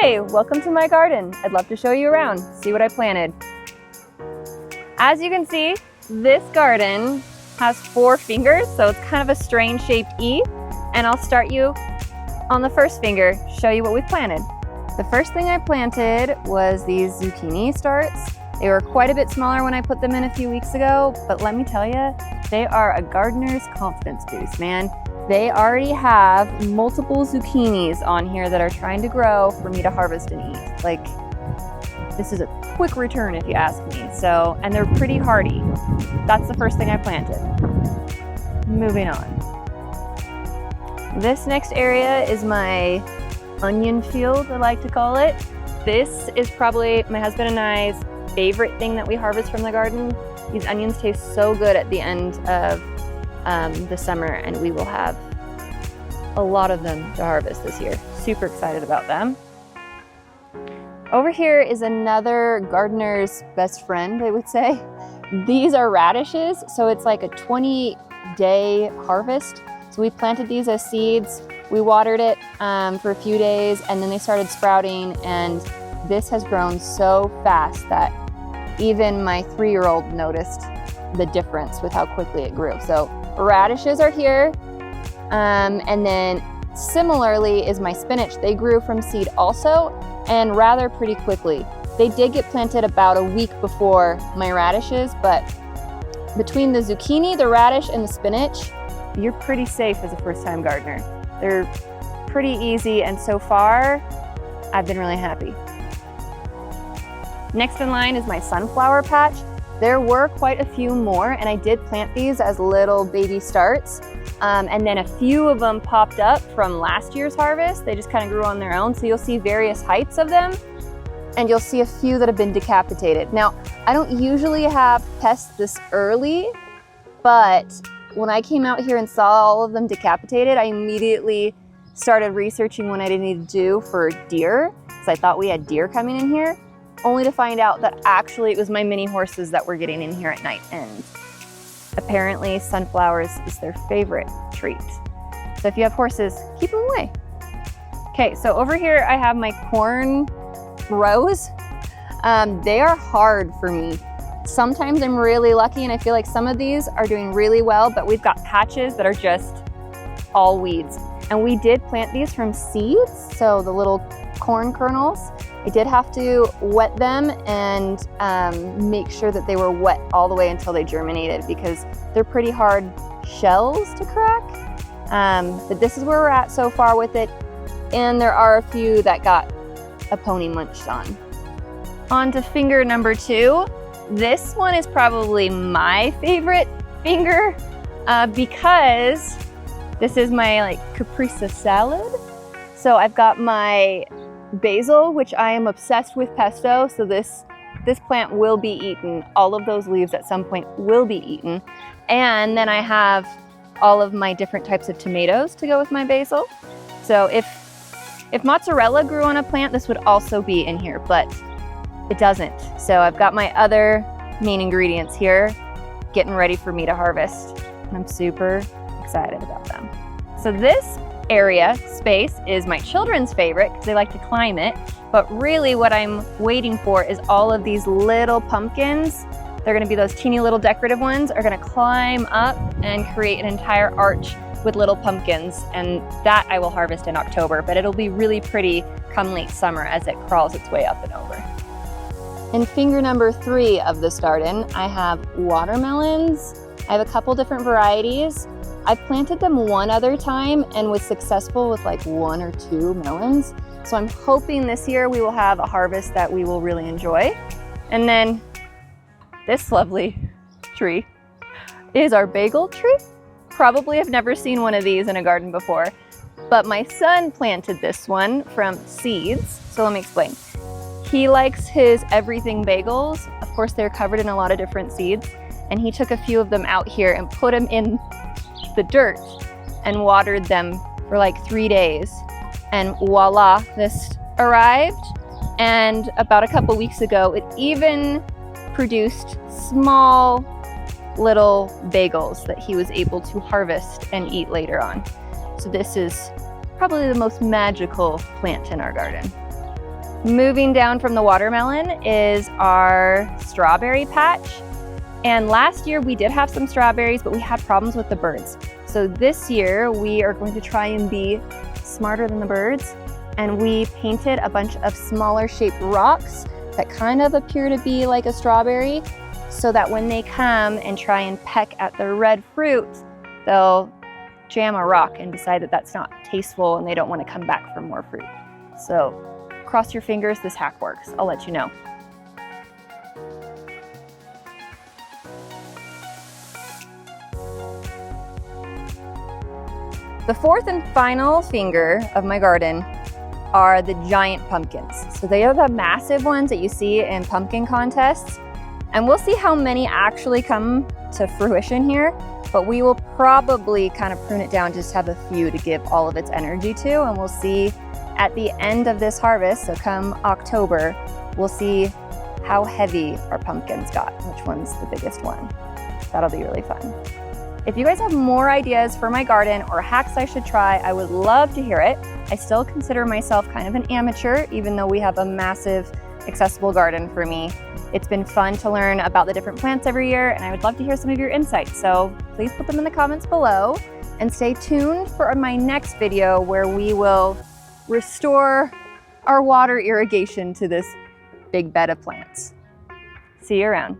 Hey, welcome to my garden. I'd love to show you around, see what I planted. As you can see, this garden has 4 fingers, so it's kind of a strange shaped E. And I'll start you on the first finger, show you what we planted. The first thing I planted was these zucchini starts. They were quite a bit smaller when I put them in a few weeks ago, but let me tell you, they are a gardener's confidence boost, man. They already have multiple zucchinis on here that are trying to grow for me to harvest and eat. Like, this is a quick return if you ask me. So, and they're pretty hardy. That's the first thing I planted. Moving on. This next area is my onion field, I like to call it. This is probably my husband and I's favorite thing that we harvest from the garden. These onions taste so good at the end of the summer, and we will have a lot of them to harvest this year. Super excited about them. Over here is another gardener's best friend, I would say. These are radishes, so it's like a 20-day harvest. So we planted these as seeds. We watered it for a few days, and then they started sprouting, and this has grown so fast that even my 3-year-old noticed the difference with how quickly it grew. So radishes are here, and then similarly is my spinach. They grew from seed also, and rather pretty quickly. They did get planted about a week before my radishes, but between the zucchini, the radish, and the spinach, you're pretty safe as a first-time gardener. They're pretty easy, and so far, I've been really happy. Next in line is my sunflower patch. There were quite a few more, and I did plant these as little baby starts. And then a few of them popped up from last year's harvest. They just kind of grew on their own. So you'll see various heights of them, and you'll see a few that have been decapitated. Now, I don't usually have pests this early, but when I came out here and saw all of them decapitated, I immediately started researching what I needed to do for deer, because I thought we had deer coming in here, only to find out that actually it was my mini horses that were getting in here at night, and apparently sunflowers is their favorite treat. So if you have horses, keep them away. Okay, so over here I have my corn rows. They are hard for me. Sometimes I'm really lucky and I feel like some of these are doing really well, but we've got patches that are just all weeds. And we did plant these from seeds, so the little corn kernels. I did have to wet them and make sure that they were wet all the way until they germinated, because they're pretty hard shells to crack. But this is where we're at so far with it. And there are a few that got a pony munched on. On to finger number 2. This one is probably my favorite finger because this is my caprese salad. So I've got my basil, which I am obsessed with pesto, so this plant will be eaten. All of those leaves at some point will be eaten. And then I have all of my different types of tomatoes to go with my basil. So if mozzarella grew on a plant, this would also be in here, but it doesn't. So I've got my other main ingredients here getting ready for me to harvest, and I'm super excited about them. So this space is my children's favorite because they like to climb it, but really what I'm waiting for is all of these little pumpkins. They're going to be those teeny little decorative ones, are going to climb up and create an entire arch with little pumpkins, and that I will harvest in October, but it'll be really pretty come late summer as it crawls its way up and over. In finger number 3 of this garden, I have watermelons. I have a couple different varieties. I've planted them one other time and was successful with 1 or 2 melons. So I'm hoping this year we will have a harvest that we will really enjoy. And then this lovely tree is our bagel tree. Probably have never seen one of these in a garden before, but my son planted this one from seeds. So let me explain. He likes his everything bagels. Of course, they're covered in a lot of different seeds, and he took a few of them out here and put them in the dirt and watered them for 3 days, and voila, this arrived. And about a couple weeks ago, it even produced small little bagels that he was able to harvest and eat later on. So this is probably the most magical plant in our garden. Moving down from the watermelon is our strawberry patch. And last year we did have some strawberries, but we had problems with the birds. So this year we are going to try and be smarter than the birds. And we painted a bunch of smaller shaped rocks that kind of appear to be like a strawberry, so that when they come and try and peck at the red fruit, they'll jam a rock and decide that that's not tasteful and they don't want to come back for more fruit. So cross your fingers, this hack works. I'll let you know. The fourth and final finger of my garden are the giant pumpkins. So they are the massive ones that you see in pumpkin contests. And we'll see how many actually come to fruition here, but we will probably kind of prune it down, just have a few to give all of its energy to, and we'll see at the end of this harvest, so come October, we'll see how heavy our pumpkins got, which one's the biggest one. That'll be really fun. If you guys have more ideas for my garden or hacks I should try, I would love to hear it. I still consider myself kind of an amateur, even though we have a massive accessible garden for me. It's been fun to learn about the different plants every year, and I would love to hear some of your insights. So please put them in the comments below, and stay tuned for my next video where we will restore our water irrigation to this big bed of plants. See you around.